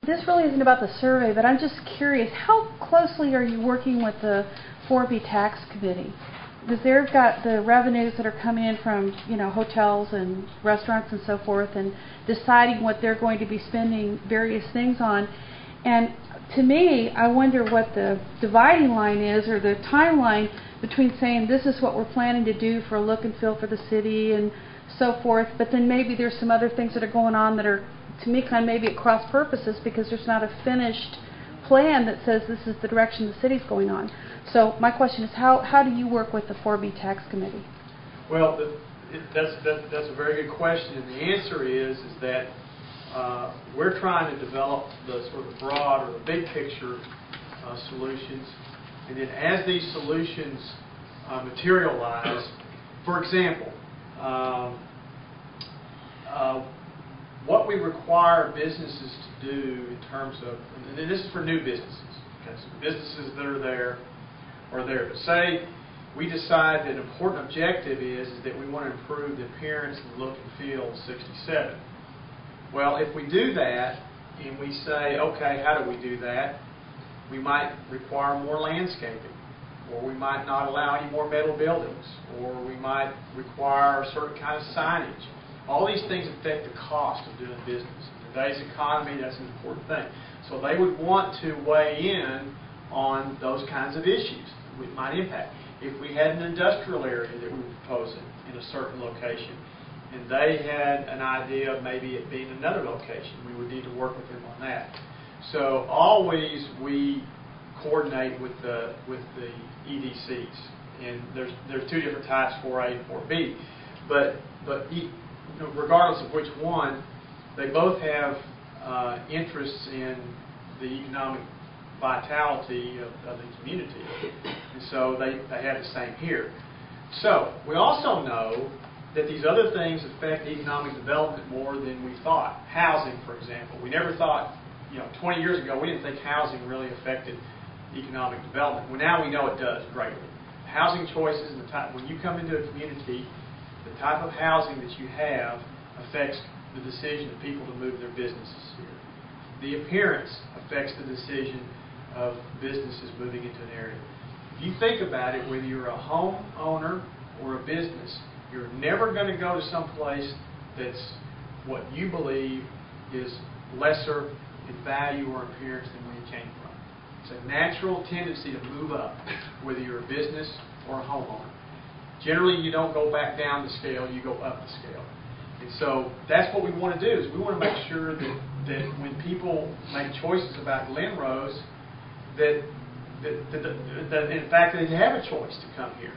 This really isn't about the survey, but I'm just curious, how closely are you working with the 4B tax committee? Because they've got the revenues that are coming in from, you know, hotels and restaurants and so forth, and deciding what they're going to be spending various things on. And to me, I wonder what the dividing line is, or the timeline between saying this is what we're planning to do for a look and feel for the city and so forth, but then maybe there's some other things that are going on that are, to me, kind of maybe at cross purposes, because there's not a finished plan that says this is the direction the city's going on. So my question is, how do you work with the 4B tax committee? Well, that's a very good question, and the answer is that we're trying to develop the sort of broad or the big picture solutions, and then as these solutions materialize, for example, what we require businesses to do in terms of, and this is for new businesses, okay, so businesses that are there. But say we decide that an important objective is that we want to improve the appearance and look and feel of 67. Well, if we do that, and we say, okay, how do we do that? We might require more landscaping, or we might not allow any more metal buildings, or we might require a certain kind of signage. All these things affect the cost of doing business. In today's economy, that's an important thing. So they would want to weigh in on those kinds of issues that might impact. If we had an industrial area that we were proposing in a certain location, and they had an idea of maybe it being another location, we would need to work with them on that. So always we coordinate with the EDCs, and there's two different types, 4A and 4B, but regardless of which one, they both have interests in the economic vitality of the community, and so they have the same here. So we also know that these other things affect economic development more than we thought. Housing, for example. We never thought, 20 years ago, we didn't think housing really affected economic development. Well, now we know it does greatly. Housing choices and the type, when you come into a community, the type of housing that you have affects the decision of people to move their businesses here. The appearance affects the decision of businesses moving into an area. If you think about it, whether you're a homeowner or a business, you're never going to go to some place that's what you believe is lesser in value or appearance than where you came from. It's a natural tendency to move up, whether you're a business or a homeowner. Generally, you don't go back down the scale, you go up the scale. And so that's what we want to do, is we want to make sure that when people make choices about Glen Rose, that in fact they have a choice to come here.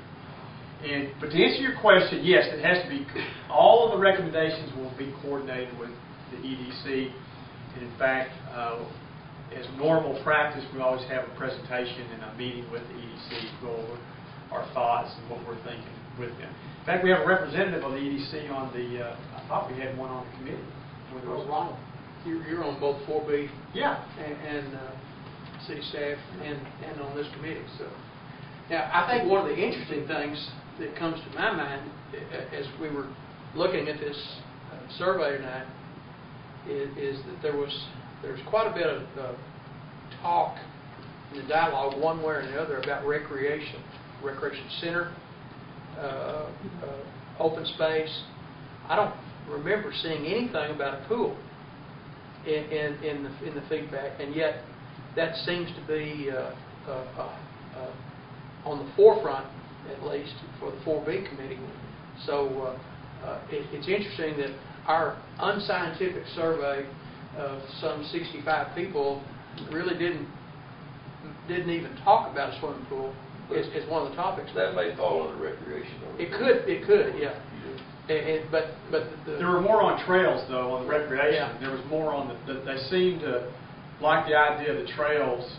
But to answer your question, yes, it has to be. All of the recommendations will be coordinated with the EDC, and in fact, as normal practice, we always have a presentation and a meeting with the EDC to go over our thoughts and what we're thinking with them. In fact, we have a representative of the EDC on the. I thought we had one on the committee. Well, Ronald, you're on both 4B, yeah, and city staff, and on this committee. So, now I think one of the interesting things that comes to my mind as we were looking at this survey tonight is that there's quite a bit of talk in the dialogue, one way or the other, about recreation center, open space. I don't remember seeing anything about a pool in the feedback, and yet that seems to be on the forefront, at least for the 4B committee. So it's interesting that our unscientific survey of some 65 people really didn't even talk about a swimming pool as one of the topics. That may fall under recreation. It could, yeah. But there were more on trails though on the recreation. Yeah. There was more on they seemed to like the idea of the trails.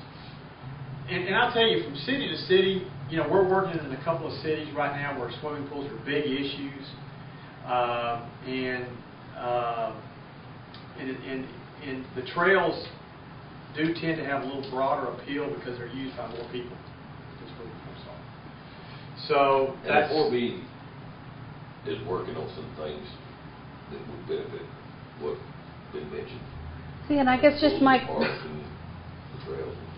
And I'll tell you, from city to city, we're working in a couple of cities right now where swimming pools are big issues, and the trails do tend to have a little broader appeal because they're used by more people than swimming pools are. So that's 4B is working on some things that would benefit what been mentioned. See, and I guess just Parks and the trails and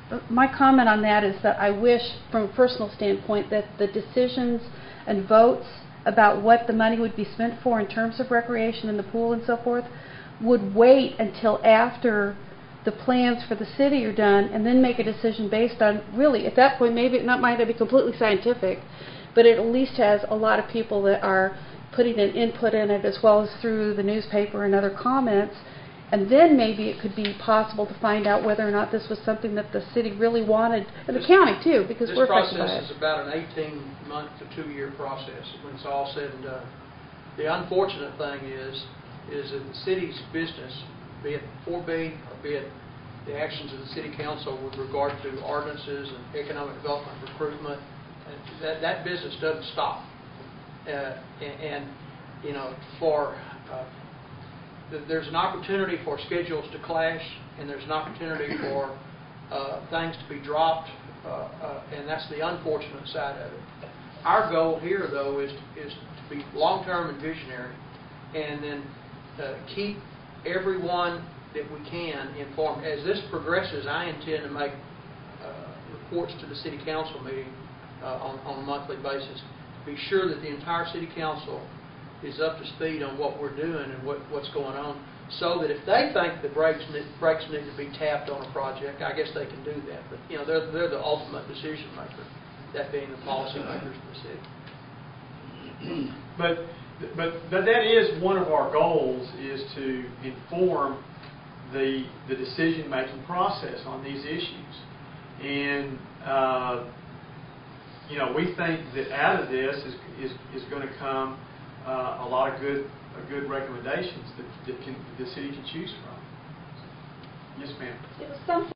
stuff. my comment on that is that I wish, from a personal standpoint, that the decisions and votes about what the money would be spent for in terms of recreation and the pool and so forth would wait until after the plans for the city are done, and then make a decision based on, really, at that point, maybe it might not be completely scientific, but it at least has a lot of people that are putting an input in it, as well as through the newspaper and other comments, and then maybe it could be possible to find out whether or not this was something that the city really wanted, and the county too, because we're affected by it. This process is about an 18-month to 2-year process when it's all said and done. The unfortunate thing is that the city's business, be it 4B or be it the actions of the city council with regard to ordinances and economic development, recruitment, that business doesn't stop. And you know, there's an opportunity for schedules to clash, and there's an opportunity for things to be dropped, and that's the unfortunate side of it. Our goal here, though, is to be long-term and visionary, and then keep everyone that we can informed. As this progresses, I intend to make reports to the city council meeting on a monthly basis. Be sure that the entire city council is up to speed on what we're doing and what's going on, so that if they think the brakes need to be tapped on a project, I guess they can do that. But you know, they're the ultimate decision maker, that being the policy makers of the city. But that is one of our goals, is to inform the decision-making process on these issues. And you know, we think that out of this is going to come a lot of good recommendations that the city can choose from. Yes, ma'am. It was something